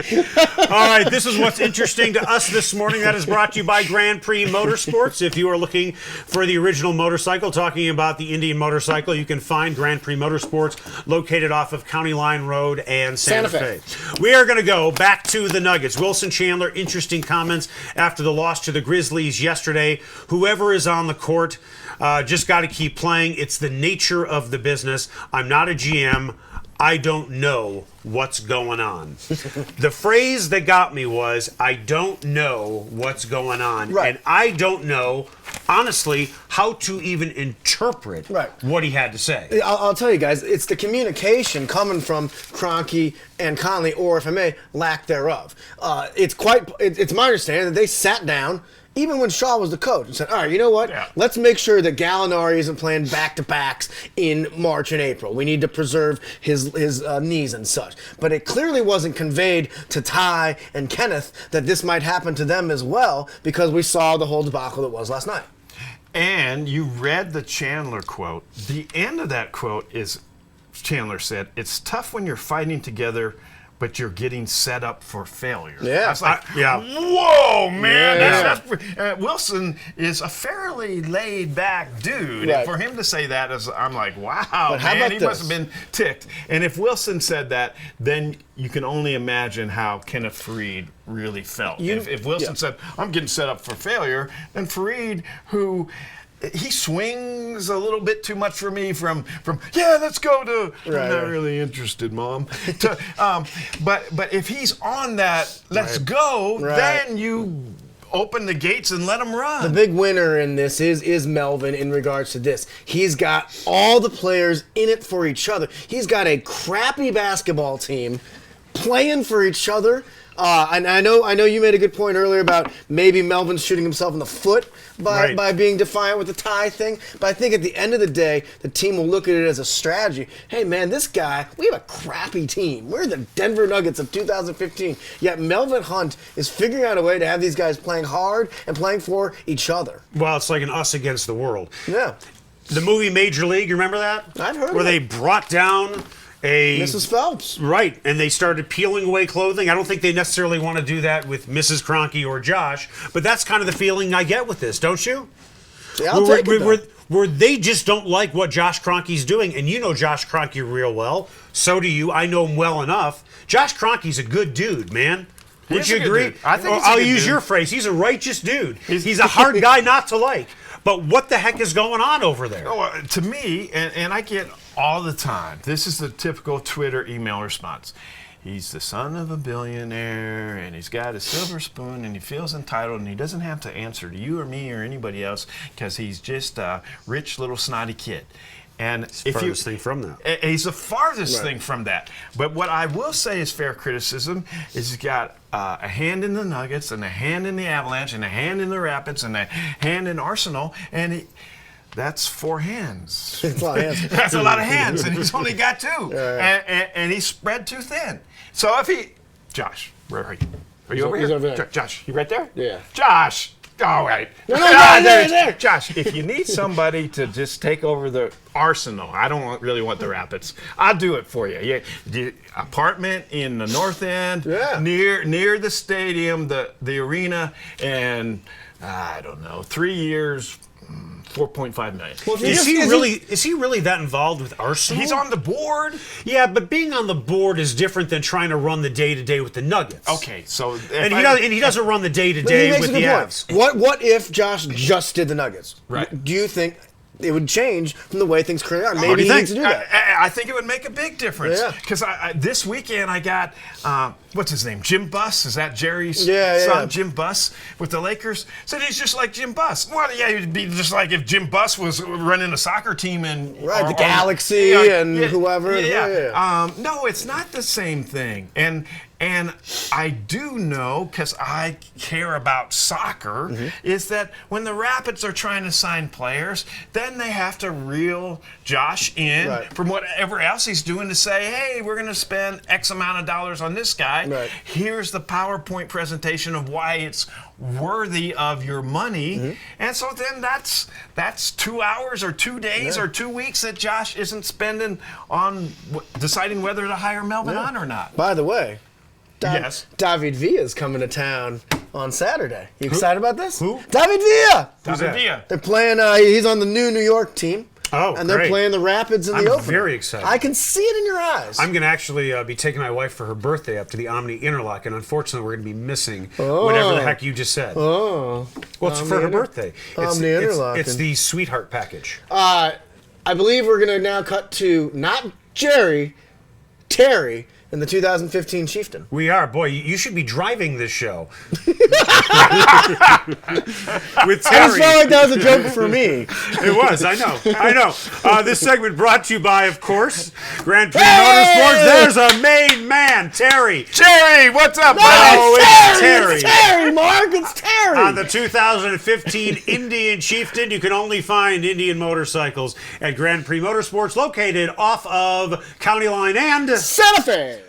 All right, this is what's interesting to us this morning. That is brought to you by Grand Prix Motorsports. If you are looking for the original motorcycle, talking about the Indian motorcycle, you can find Grand Prix Motorsports located off of County Line Road and Santa Fe. We are going to go back to the Nuggets. Wilson Chandler, interesting comments after the loss to the Grizzlies yesterday. Whoever is on the court, just got to keep playing. It's the nature of the business. I'm not a GM. I don't know what's going on. The phrase that got me was, I don't know what's going on. Right. And I don't know, honestly, how to even interpret what he had to say. I'll tell you guys, it's the communication coming from Kroenke and Conley, or if I may, lack thereof. It's my understanding that they sat down, even when Shaw was the coach, and said, all right, you know what? Yeah. Let's make sure that Gallinari isn't playing back-to-backs in March and April. We need to preserve his knees and such. But it clearly wasn't conveyed to Ty and Kenneth that this might happen to them as well, because we saw the whole debacle that was last night. And you read the Chandler quote. The end of that quote is, Chandler said, it's tough when you're fighting together, but you're getting set up for failure. Yeah. I was like, whoa, man. Yeah. Wilson is a fairly laid-back dude. Right. And for him to say that, I'm like, wow, but how man, about he this? must have been ticked. And if Wilson said that, then you can only imagine how Kenneth Faried really felt. If Wilson said, I'm getting set up for failure, then Faried, who... he swings a little bit too much for me from let's go to I'm not really interested, Mom. But if he's on that let's go, then you open the gates and let him run. The big winner in this is Melvin in regards to this. He's got all the players in it for each other. He's got a crappy basketball team playing for each other. And I know you made a good point earlier about maybe Melvin shooting himself in the foot by being defiant with the tie thing. But I think at the end of the day, the team will look at it as a strategy. Hey, man, this guy, we have a crappy team. We're the Denver Nuggets of 2015. Yet Melvin Hunt is figuring out a way to have these guys playing hard and playing for each other. Well, it's like an us against the world. Yeah. The movie Major League, you remember that? I've heard of it. Where they brought down Mrs. Phelps. Right, and they started peeling away clothing. I don't think they necessarily want to do that with Mrs. Kroenke or Josh, but that's kind of the feeling I get with this, don't you? Yeah, I'll take it, where they just don't like what Josh Kroenke's doing, and you know Josh Kroenke real well. So do you. I know him well enough. Josh Kroenke's a good dude, man. Would you agree? I think I'll use your phrase. He's a righteous dude. He's a hard guy not to like. But what the heck is going on over there? To me, and I get all the time, this is the typical Twitter email response. He's the son of a billionaire, and he's got a silver spoon, and he feels entitled, and he doesn't have to answer to you or me or anybody else because he's just a rich little snotty kid. And it's the farthest thing from that. He's the farthest thing from that. But what I will say is fair criticism is he's got a hand in the Nuggets and a hand in the Avalanche and a hand in the Rapids and a hand in Arsenal, and that's 4 hands. That's a lot of hands. That's a lot of hands, and he's only got 2. And he's spread too thin. So if he... Josh, where are you? Are you over here? Over there. Josh, you right there? Yeah. Josh! All right. No, there. Josh, if you need somebody to just take over the Arsenal, I don't really want the Rapids. I'll do it for you. The apartment in the North End, near the stadium, the arena, and I don't know, 3 years, $4.5 million. Well, is he really that involved with Arsenal? He's on the board. Yeah, but being on the board is different than trying to run the day-to-day with the Nuggets. Okay, so he doesn't run the day-to-day with the Avs. What if Josh just did the Nuggets? Right. Do you think it would change from the way things currently are? Maybe he needs to do that. I think it would make a big difference. Because this weekend I got, what's his name? Jim Buss? Is that Jerry's son, Jim Buss, with the Lakers? Said he's just like Jim Buss. Well, yeah, he'd be just like if Jim Buss was running a soccer team in... the Galaxy and whoever. No, it's not the same thing. And I do know, because I care about soccer, is that when the Rapids are trying to sign players, then they have to reel Josh in from whatever else he's doing to say, hey, we're going to spend X amount of dollars on this guy. Here's the PowerPoint presentation of why it's worthy of your money. And so then that's 2 hours or 2 days or 2 weeks that Josh isn't spending on deciding whether to hire Melvin on or not. By the way, Yes. David Villa's coming to town on Saturday. You excited about this? Who? David Villa. Who's David that? Villa. They're playing. He's on the New York team. Oh, and they're great. playing the Rapids in I'm the opener. very excited. I can see it in your eyes. I'm going to actually be taking my wife for her birthday up to the Omni Interlock, and unfortunately, we're going to be missing whatever the heck you just said. Oh. Well, it's for her birthday. Omni Interlock. It's the sweetheart package. I believe we're going to now cut to not Jerry, Terry, in the 2015 Chieftain. We are. Boy, you should be driving this show. With I just Terry. felt like that was a joke for me. It was, I know. This segment brought to you by, of course, Grand Prix Motorsports. There's a main man, Terry. Jerry, what's up, No, buddy? it's Terry. It's Terry, Mark. It's Terry. On the 2015 Indian Chieftain, you can only find Indian motorcycles at Grand Prix Motorsports, located off of County Line and Santa Fe.